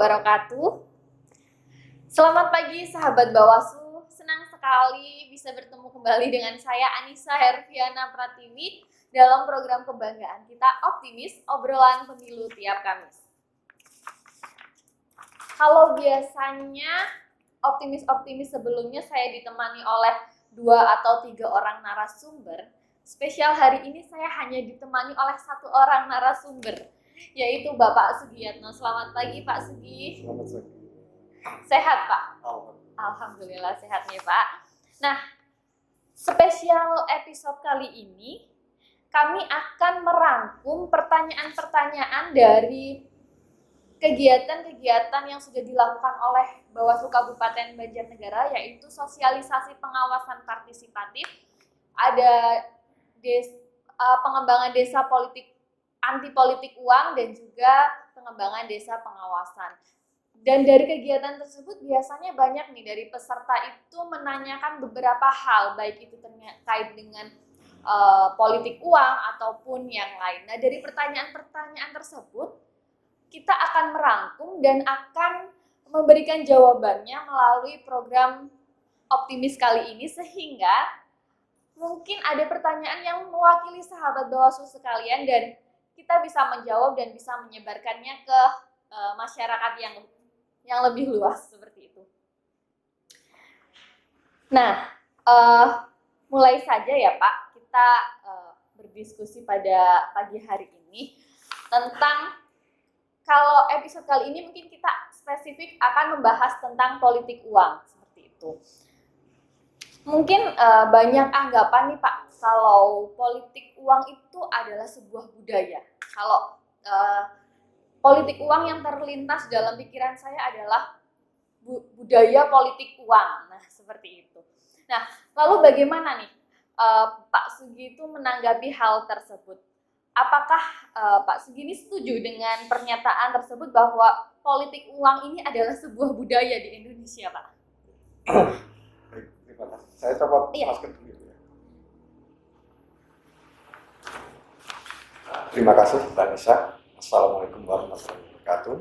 wabarakatuh. Selamat pagi sahabat Bawaslu. Senang sekali bisa bertemu kembali dengan saya Anissa Herviana Pratiwi dalam program kebanggaan kita Optimis, obrolan pemilu tiap Kamis. Kalau biasanya optimis sebelumnya saya ditemani oleh 2 atau 3 orang narasumber, spesial hari ini saya hanya ditemani oleh 1 orang narasumber, yaitu Bapak Sugiyatno. Selamat pagi Pak Sugi. Selamat pagi. Sehat Pak? Alhamdulillah sehat nih Pak. Nah, spesial episode kali ini kami akan merangkum pertanyaan-pertanyaan dari kegiatan-kegiatan yang sudah dilakukan oleh Bawaslu Kabupaten Banjarnegara, yaitu sosialisasi pengawasan partisipatif, ada pengembangan desa politik anti politik uang, dan juga pengembangan desa pengawasan. Dan dari kegiatan tersebut biasanya banyak nih dari peserta itu menanyakan beberapa hal, baik itu terkait dengan politik uang ataupun yang lain. Nah, dari pertanyaan-pertanyaan tersebut kita akan merangkum dan akan memberikan jawabannya melalui program Optimis kali ini, sehingga mungkin ada pertanyaan yang mewakili sahabat Bawaslu sekalian dan kita bisa menjawab dan bisa menyebarkannya ke masyarakat yang lebih luas seperti itu. Nah, mulai saja ya Pak, kita berdiskusi pada pagi hari ini tentang, kalau episode kali ini mungkin kita spesifik akan membahas tentang politik uang seperti itu. Mungkin banyak anggapan nih Pak, kalau politik uang itu adalah sebuah budaya. Kalau politik uang yang terlintas dalam pikiran saya adalah budaya politik uang. Nah, seperti itu. Nah, lalu bagaimana nih Pak Sugi itu menanggapi hal tersebut? Apakah Pak Sugi ini setuju dengan pernyataan tersebut bahwa politik uang ini adalah sebuah budaya di Indonesia, Pak? Baik, terima kasih. Saya coba jelaskan dulu ya. Terima kasih, Mbak Nisa. Assalamualaikum warahmatullahi wabarakatuh.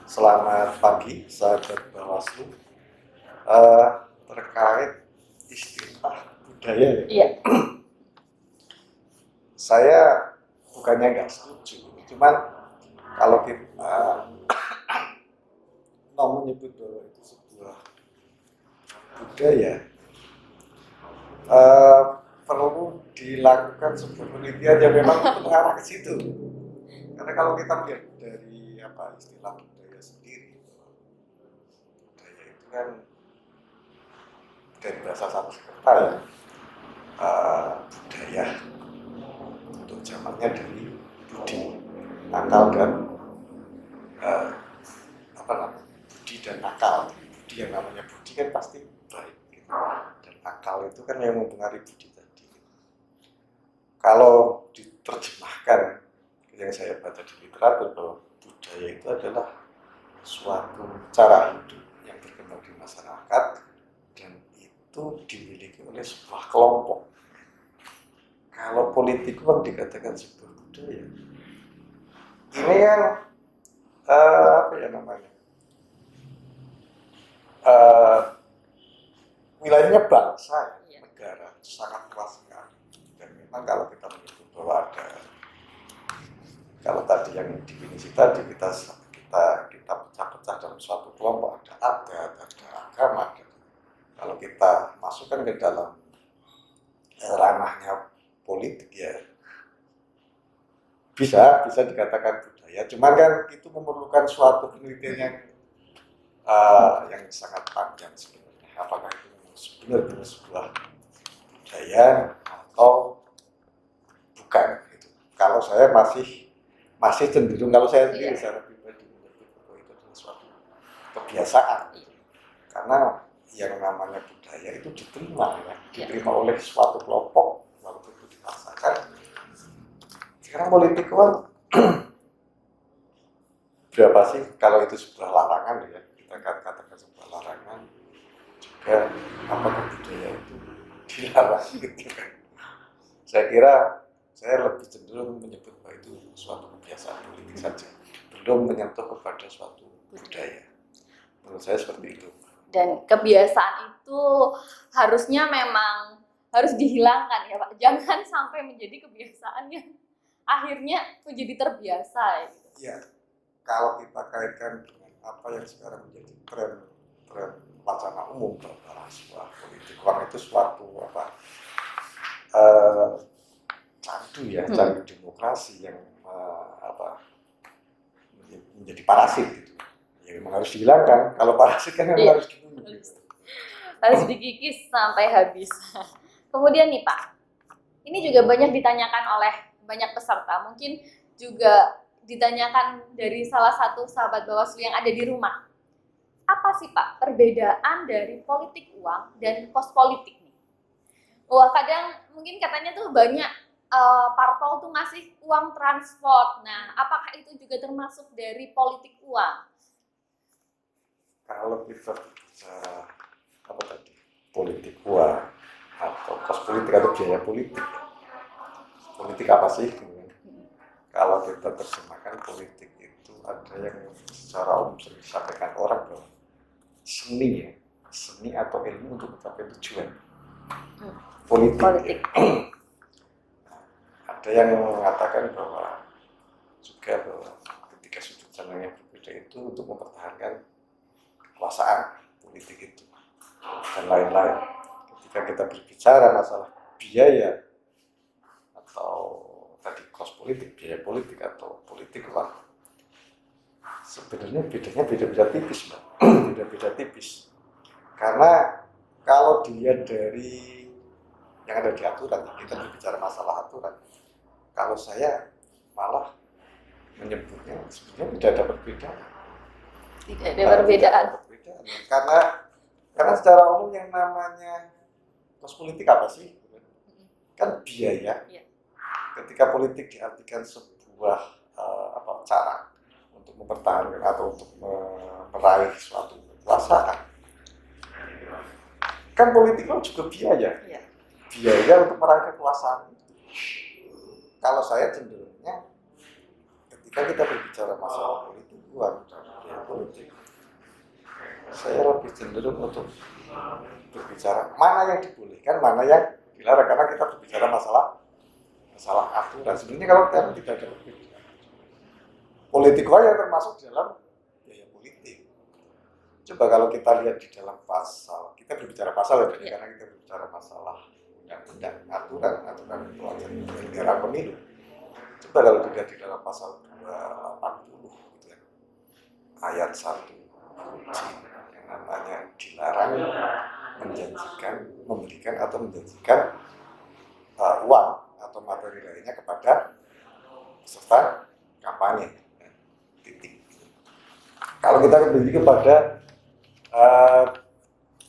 Selamat pagi, sahabat Bawaslu. Terkait istilah budaya, Iya. Saya bukannya nggak setuju, cuman kalau kita mau menyebut bahwa itu sebuah budaya, perlu dilakukan sebuah penelitian yang memang mengarah ke situ. Karena kalau kita melihat dari istilah budaya sendiri, budaya itu kan dari bahasa Sanskerta ya, budaya untuk jamaknya dari budi, akal dan budi dan akal. Budi, yang namanya budi kan pasti baik, gitu. Dan akal itu kan yang mempengaruhi budi tadi. Kalau diterjemahkan yang saya baca di literatur, bahwa budaya itu adalah suatu cara hidup yang berkembang di masyarakat dan itu dimiliki oleh sebuah kelompok. Kalau politik uang dikatakan sebuah budaya, ini kan wilayahnya bangsa, negara, sangat luas sekali. Dan memang kalau kita menyebut bahwa ada, kalau tadi yang definisi tadi kita pecah-pecah dalam suatu kelompok, ada adat, ada agama. Kalau kita masukkan ke dalam ranahnya politik ya bisa dikatakan budaya. Cuman kan itu memerlukan suatu penelitian yang sangat panjang sebenarnya. Apakah itu sebenarnya sebuah budaya atau bukan? Gitu. Kalau saya masih cenderung, kalau saya sendiri secara pribadi menyebut bahwa itu adalah suatu kebiasaan. Gitu. Karena yang namanya budaya itu diterima oleh suatu kelompok, walaupun itu dipaksakan. Sekarang politik uang berapa sih kalau itu sebuah larangan ya, kita katakan sebuah larangan juga, apakah budaya itu dilarang gitu kan? Saya kira saya lebih cenderung menyebut bahwa itu suatu kebiasaan politik saja, belum menyentuh kepada suatu budaya. Menurut saya seperti itu. Dan kebiasaan itu harusnya memang harus dihilangkan ya Pak. Jangan sampai menjadi kebiasaan yang akhirnya menjadi terbiasa. Gitu. Ya, kalau kita kaitkan dengan apa yang sekarang menjadi tren wacana umum bahwa sebuah politik uang itu suatu candu ya, candu demokrasi yang menjadi parasit gitu. Ya memang harus dihilangkan. Kalau parasit kan memang harus dibunuh. Gitu. Harus dikikis sampai habis. Kemudian nih Pak, ini juga banyak ditanyakan oleh banyak peserta. Mungkin juga ditanyakan dari salah satu sahabat Bawaslu yang ada di rumah. Apa sih Pak perbedaan dari politik uang dan kos politik nih? Wah kadang mungkin katanya tuh banyak parpol tuh ngasih uang transport. Nah, apakah itu juga termasuk dari politik uang? Kalau kita bicara politik uang atau kos politik atau biaya politik, politik apa sih? Kalau kita terjemahkan politik itu ada yang secara umum sering disampaikan orang bahwa seni atau ilmu untuk mencapai tujuan politik. Ada yang mengatakan bahwa ketika sudut pandang yang berbeda itu untuk mempertahankan kekuasaan politik itu dan lain-lain. Ketika kita berbicara masalah biaya atau tadi kos politik, biaya politik atau politik uang, sebenarnya bedanya beda-beda tipis, Mbak. Beda-beda tipis. Karena kalau dilihat dari yang ada di aturan, kita berbicara masalah aturan. Kalau saya malah menyebutnya sebenarnya tidak ada perbedaan. Tidak ada perbedaan. Karena secara umum yang namanya kos politik apa sih? Kan biaya. Ketika politik diartikan sebuah cara untuk mempertahankan atau untuk meraih suatu kekuasaan, kan politik juga biaya. Biaya untuk meraih kekuasaan. Kalau saya cenderungnya ketika kita berbicara masalah politik uang dan biaya politik, saya lebih cenderung untuk berbicara mana yang dibolehkan, mana yang dilarang, karena kita berbicara masalah aturan. Sebenarnya kalau kita tidak ada perbedaan. Politik uang yang termasuk dalam biaya politik. Coba kalau kita lihat di dalam pasal, kita berbicara pasal ya, karena kita berbicara masalah undang-undang, aturan itu aja penyelenggaraan pemilu. Coba kalau dilihat di dalam pasal 280 gitu ya, ayat 1 yang namanya dilarang memberikan atau menjanjikan uang atau materi lainnya kepada peserta kampanye. Titik. Kalau kita kembali kepada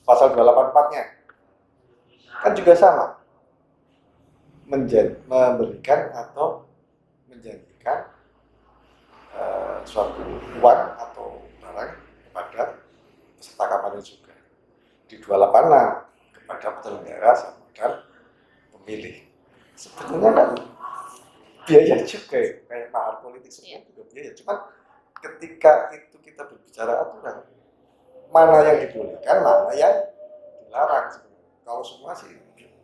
pasal 284-nya, kan juga sama, memberikan atau menjanjikan suatu uang atau barang kepada peserta kampanye juga. Di 286 kepada penyelenggara dan pemilih. Sebetulnya kan biaya juga ya, kayak mahar politik sebenarnya juga biaya. Cuman ketika itu kita berbicara aturan, mana yang dibolehkan, mana yang dilarang sebenarnya. Kalau semua sih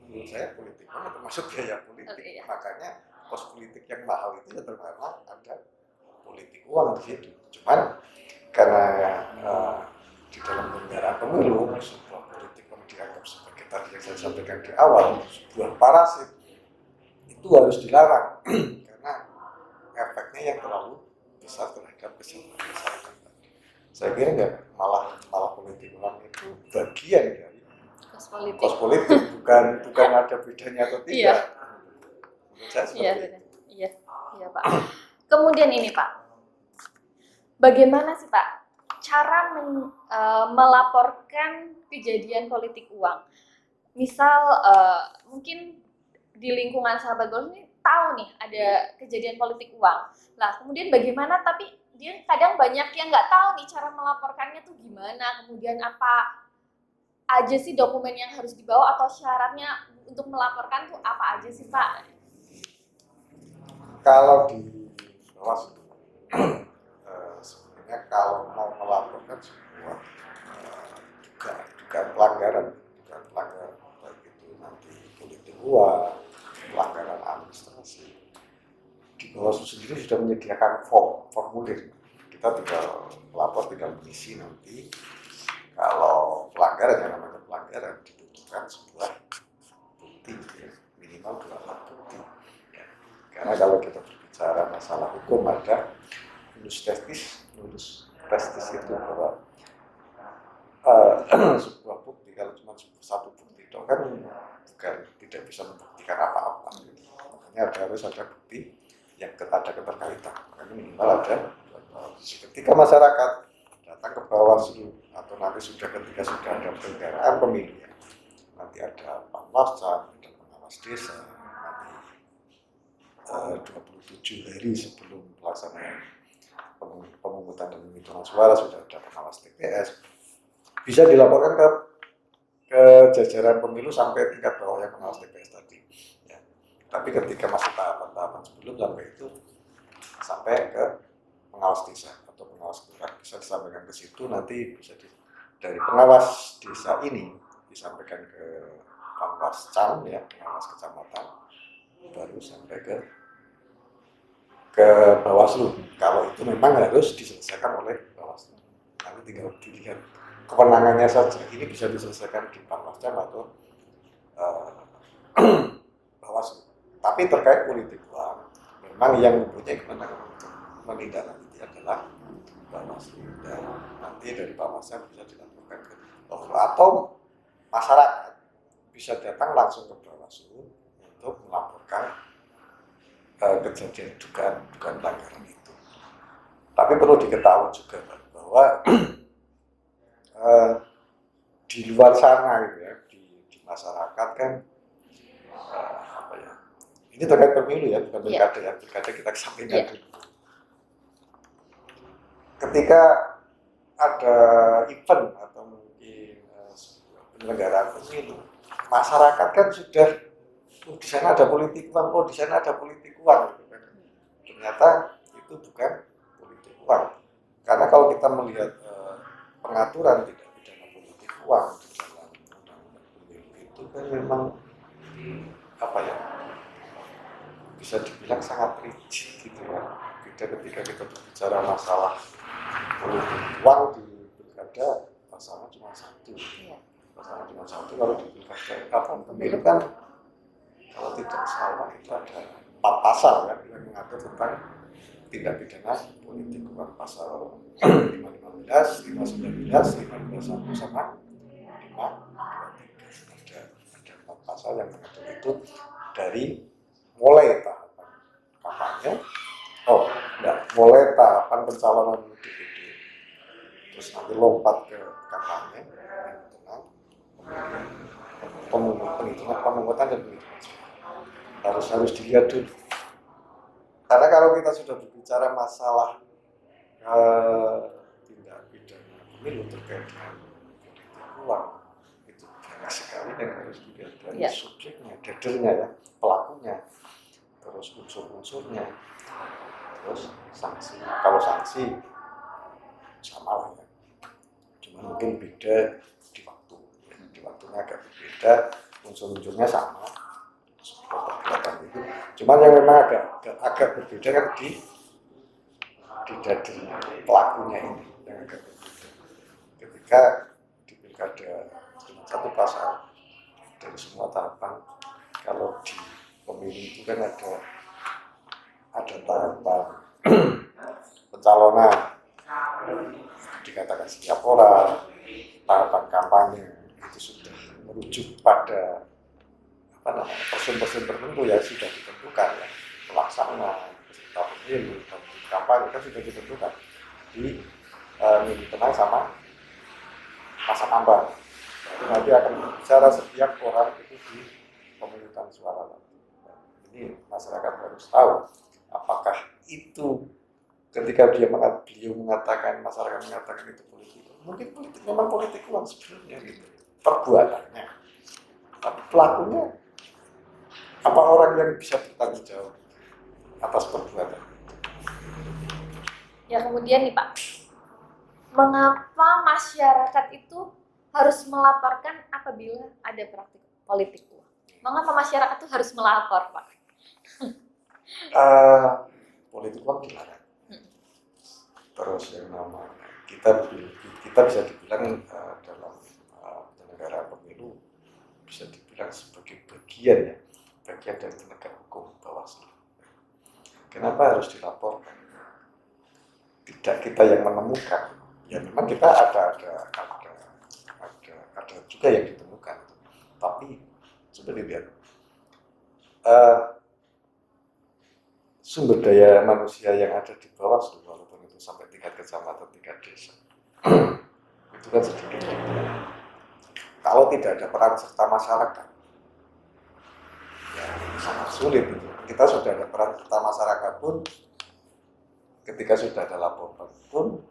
menurut saya politik itu termasuk biaya politik. Makanya kos politik yang mahal itu ya terutama ada politik uang di situ. Cuman karena di dalam penyelenggaraan pemilu sebuah politik yang dianggap sebagai tadi yang saya sampaikan di awal sebuah parasit itu harus dilarang karena efeknya yang terlalu besar terhadap kesehatan masyarakat. Saya kira malah politik uang itu bagian dari kos politik, bukan ada bedanya atau tidak. Menurut saya seperti itu. Iya Pak. Kemudian ini Pak, bagaimana sih Pak cara melaporkan kejadian politik uang? Misal mungkin di lingkungan sahabat Bawaslu ini tahu nih ada kejadian politik uang. Lah kemudian bagaimana? Tapi dia kadang banyak yang nggak tahu nih cara melaporkannya tuh gimana. Kemudian apa aja sih dokumen yang harus dibawa atau syaratnya untuk melaporkan tuh apa aja sih Pak? Kalau di Bawaslu sebenarnya sebenarnya kalau mau melaporkan sebuah dugaan pelanggaran, baik itu nanti politik uang, pelanggaran administrasi, di Bawaslu sendiri sudah menyediakan formulir. Kita tinggal melapor, tinggal mengisi nanti. Kalau pelanggaran, yang namanya pelanggaran dibutuhkan sebuah bukti, ya, minimal 2 alat bukti. Ya. Karena kalau kita berbicara masalah hukum, ada nulus testis itu bahwa sebuah bukti kalau cuma satu bukti itu kan bukan tidak bisa membuktikan apa-apa. Makanya harus ada bukti yang ada keterkaitan. Makanya minimal ada. Ketika masyarakat datang ke Bawaslu atau nanti ketika sudah ada penyelenggaraan pemilu, nanti ada panwascam, ada pengawas desa, nanti 27 hari sebelum pelaksanaan pemungutan dan penghitungan suara sudah ada pengawas TPS, bisa dilaporkan ke jajaran pemilu sampai tingkat bawah yang pengawas TPS tadi. Ya. Tapi ketika masih tahapan sebelum sampai itu, sampai ke pengawas desa atau pengawas kelurahan, bisa disampaikan ke situ, nanti bisa dari pengawas desa ini disampaikan ke panwascam, ya, pengawas kecamatan, baru sampai ke Bawaslu. Kalau itu memang harus diselesaikan oleh Bawaslu. Nanti tinggal dilihat kewenangannya saja. Ini bisa diselesaikan di Panwascam atau Bawaslu. Tapi terkait politik uang, memang yang mempunyai kewenangan untuk menindaklanjuti adalah Bawaslu. Dan nanti dari Panwascam bisa dilaporkan ke Bawaslu atau masyarakat bisa datang langsung ke Bawaslu untuk melaporkan kejadian dugaan pelanggaran itu. Tapi perlu diketahui juga bahwa di luar sana gitu ya, di masyarakat kan apa ya? Ini terkait pemilu ya, bukan pilkada ya. Pilkada kita kesampingkan dulu. Ketika ada event atau mungkin penyelenggaraan pemilu, masyarakat kan sudah di sana ada politik uang, di sana ada politik uang. Ternyata itu bukan politik uang. Karena kalau kita melihat pengaturan tidak pidana politik uang di dalam undang-undang pemilu itu kan memang apa ya, bisa dibilang sangat rigid gitu ya. Ketika kita berbicara masalah politik uang di pilkada, pasalnya cuma satu. Pasalnya cuma satu. Kalau di pilkada pemilu kan kalau tidak salah itu ada 4 pasal kan yang mengatur tentang tindak pidana politik uang, pasal 515, 519, 521 sama 523. Ada 4 pasal yang mengatur itu dari mulai tahapan kampanye, mulai tahapan pencalonan DPD, terus nanti lompat ke kampanye, pemungutan dan penghitungan harus dilihat dulu. Karena kalau kita sudah berbicara masalah tindak pidana pemilu terkait dengan politik uang, itu banyak sekali yang harus dilihat dari subjeknya, dadernya ya, pelakunya, terus unsur-unsurnya, terus sanksi. Kalau sanksi sama lah ya, cuma mungkin beda di waktu, ya. Di waktunya agak berbeda, unsur-unsurnya sama. Perbuatan itu, cuman yang memang agak berbeda kan di dadernya, pelakunya ini yang agak berbeda. Ketika di pilkada cuma 1 pasal dari semua tahapan, kalau di pemilu itu kan ada tahapan pencalonan, dikatakan setiap orang, tahapan kampanye itu sudah merujuk pada persen-persen tertentu yang sudah ditentukan ya, pelaksana, peserta pemilu, dan kampanye kan sudah ditentukan di minggu tenang sama masa kampanye. Nanti akan berbicara setiap orang itu di pemungutan suara. Ini masyarakat harus tahu apakah itu ketika beliau mengatakan, masyarakat mengatakan itu politik, mungkin politik memang politik uang sebenarnya gitu, perbuatannya, tapi pelakunya apa orang yang bisa bertanggung jawab atas perbuatan? Ya kemudian nih Pak, mengapa masyarakat itu harus melaporkan apabila ada praktik politik uang? Mengapa masyarakat itu harus melapor, Pak? Politik uang dilarang. Terus yang namanya kita bisa dibilang dalam penyelenggaraan pemilu bisa dibilang sebagai bagian dari penegak hukum Bawaslu. Kenapa harus dilaporkan? Tidak kita yang menemukan. Ya memang kita ada juga yang ditemukan. Tapi coba dilihat sumber daya manusia yang ada di Bawaslu, walaupun itu sampai tingkat kecamatan, tingkat desa, itu kan sedikit. Kalau tidak ada peran serta masyarakat, ya sangat sulit. Kita sudah ada peran serta masyarakat pun, ketika sudah ada laporan pun,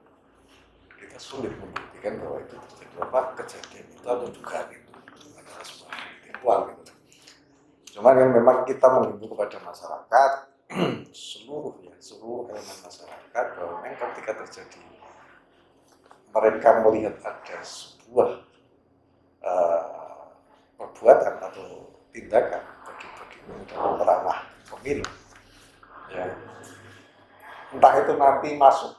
kita sulit membuktikan bahwa itu terjadi kejadian itu atau dugaan itu adalah sebuah tipuan gitu. Cuman yang memang kita menghimbau kepada masyarakat, seluruh elemen masyarakat, bahwa memang ketika terjadi mereka melihat ada sebuah perbuatan atau tindakan bagi dalam ranah pemilu, ya entah itu nanti masuk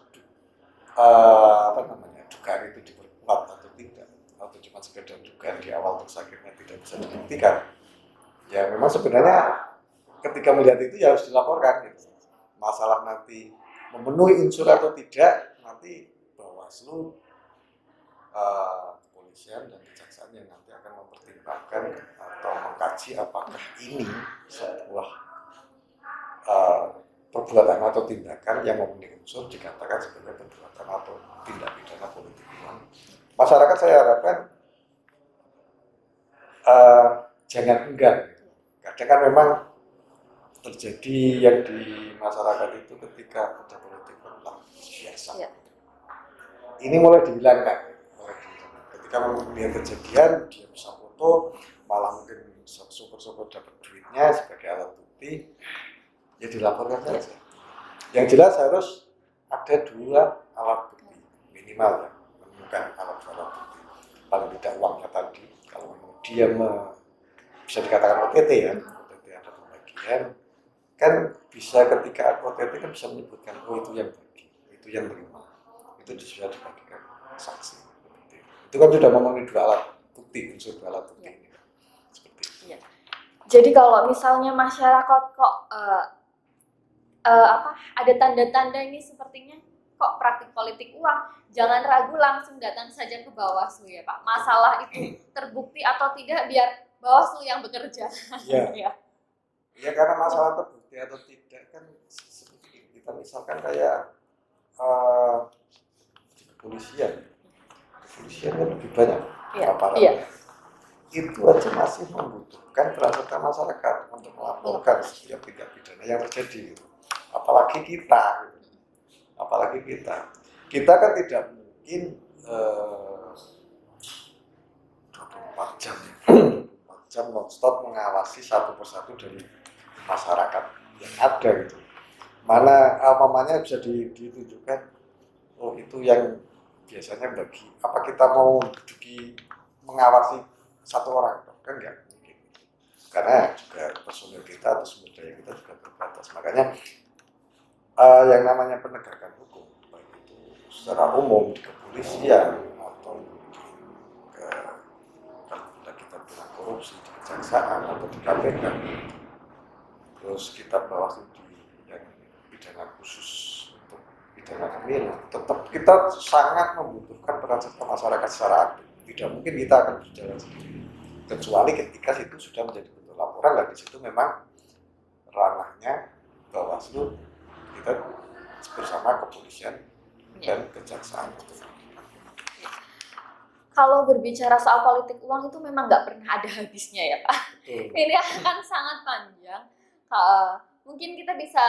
dugaan itu diperkuat atau tidak, atau cuma sekedar dugaan di awal terus akhirnya tidak bisa dibuktikan, ya memang sebenarnya ketika melihat itu ya harus dilaporkan gitu. Masalah nanti memenuhi unsur atau tidak, nanti Bawaslu, kepolisian dan kejaksaan yang nanti akan mempertimbangkan atau mengkaji apakah ini sebuah perbuatan atau tindakan yang memenuhi unsur dikatakan sebagai perbuatan atau tindak pidana politik uang. Masyarakat saya harapkan jangan enggan. Kadang kan memang terjadi yang di masyarakat itu ketika ada politik uang biasa. Ya. Ini mulai dihilangkan. Ketika melihat kejadian, dia bisa foto, malah mungkin syukur-syukur dapat duitnya sebagai alat bukti, ya dilaporkan saja. Yang jelas harus ada 2 alat bukti minimal, ya, menemukan alat bukti. Paling tidak uangnya tadi, kalau dia bisa dikatakan OTT ya, OTT ada pembagian, kan bisa ketika OTT kan bisa menyebutkan itu yang bagi, itu yang terima, itu sudah dibagikan saksi. Itu kan sudah memenuhi 2 alat bukti, unsur 2 alat bukti ini. Seperti itu. Ya. Jadi kalau misalnya masyarakat kok ada tanda-tanda ini sepertinya kok praktik politik uang, jangan ragu, langsung datang saja ke Bawaslu ya Pak. Masalah itu terbukti atau tidak biar Bawaslu yang bekerja. Iya. Ya karena masalah terbukti atau tidak kan seperti kita misalkan kayak di kepolisian kan lebih banyak aparatnya. Itu aja masih membutuhkan peran serta masyarakat untuk melaporkan setiap tindak pidana yang terjadi. Apalagi kita kan tidak mungkin 24 jam non-stop mengawasi satu persatu dari masyarakat yang ada gitu. Mana namanya bisa ditunjukkan, oh itu yang biasanya bagi apa kita mau mengawasi 1 orang, kan enggak mungkin, karena juga personil kita atau sumber daya kita juga terbatas. Makanya yang namanya penegakan hukum, baik itu secara umum di kepolisian atau kalau kita bilang korupsi di kejaksaan atau di KPK, terus kita Bawaslu di yang pidana khusus untuk pidana pemilu, tetap kita sangat membutuhkan peran serta masyarakat secara aktif. Tidak mungkin kita akan berjalan sendiri, kecuali ketika itu sudah menjadi bentuk laporan, dan di situ memang ranahnya Bawaslu, kita bersama kepolisian dan kejaksaan. Kalau berbicara soal politik uang itu memang nggak pernah ada habisnya ya Pak. Ini akan sangat panjang. Mungkin kita bisa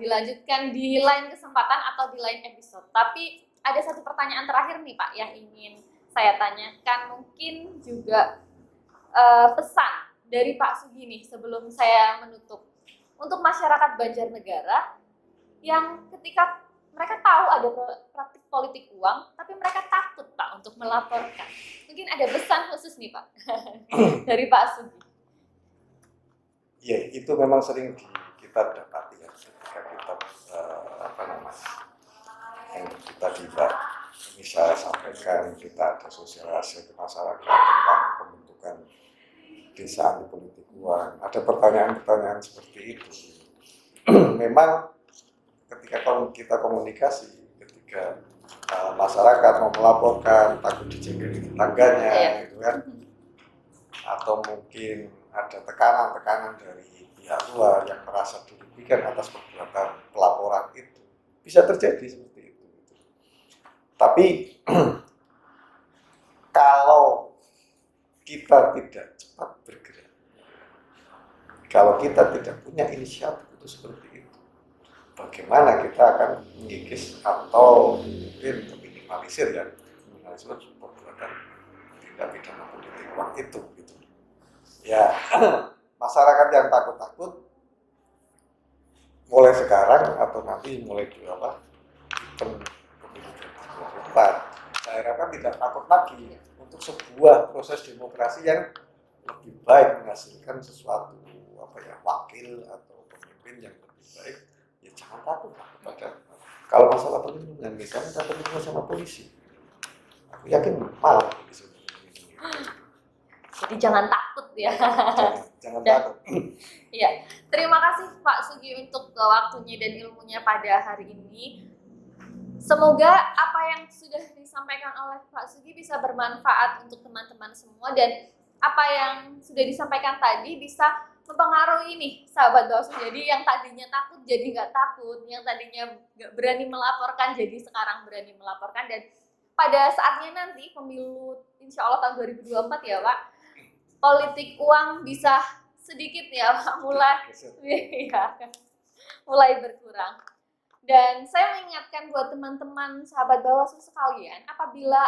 dilanjutkan di lain kesempatan atau di lain episode. Tapi ada satu pertanyaan terakhir nih Pak yang ingin saya tanyakan. Mungkin juga pesan dari Pak Sugini sebelum saya menutup. Untuk masyarakat Banjarnegara yang ketika mereka tahu ada praktik politik uang, tapi mereka takut Pak untuk melaporkan. Mungkin ada pesan khusus nih Pak dari Pak Sugi. Ya, itu memang sering kita dapati ya ketika kita yang kita tidak bisa sampaikan, kita ada sosialisasi ke masyarakat tentang pembentukan desa anti politik uang. Ada pertanyaan-pertanyaan seperti itu. Memang ketika kita komunikasi, ketika masyarakat mau melaporkan takut dijengkelin tetangganya, gitu kan, atau mungkin ada tekanan-tekanan dari pihak luar yang merasa dirugikan atas perbuatan pelaporan itu, bisa terjadi seperti itu. Tapi kalau kita tidak cepat bergerak, kalau kita tidak punya inisiatif itu seperti itu, bagaimana kita akan mengikis atau mungkin meminimalisir perbuatan tindak pidana politik uang itu, gitu. Ya, masyarakat yang takut-takut mulai sekarang atau nanti mulai pemilu 2024, saya harapkan tidak takut lagi untuk sebuah proses demokrasi yang lebih baik, menghasilkan sesuatu wakil atau pemimpin yang lebih baik. Ya jangan takut pada kalau masalah perlindungan, misalnya kita perlindungan sama polisi, aku yakin malah polisi. Jadi jangan takut ya. Jangan takut. Iya, terima kasih Pak Sugi untuk waktunya dan ilmunya pada hari ini. Semoga apa yang sudah disampaikan oleh Pak Sugi bisa bermanfaat untuk teman-teman semua, dan apa yang sudah disampaikan tadi bisa mempengaruhi nih sahabat Bawaslu. Jadi yang tadinya takut jadi nggak takut, yang tadinya nggak berani melaporkan jadi sekarang berani melaporkan, dan pada saatnya nanti pemilu insya Allah tahun 2024 ya Pak, politik uang bisa sedikit ya Pak mulai berkurang. Dan saya mengingatkan buat teman-teman sahabat Bawaslu sekalian, apabila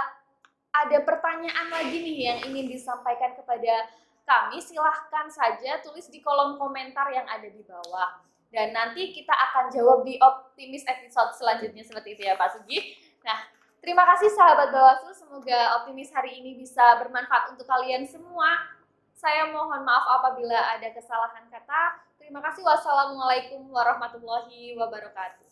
ada pertanyaan lagi nih yang ingin disampaikan kepada kami, silahkan saja tulis di kolom komentar yang ada di bawah. Dan nanti kita akan jawab di Optimis episode selanjutnya, seperti itu ya Pak Sugi. Nah, terima kasih sahabat Bawaslu, semoga Optimis hari ini bisa bermanfaat untuk kalian semua. Saya mohon maaf apabila ada kesalahan kata. Terima kasih. Wassalamualaikum warahmatullahi wabarakatuh.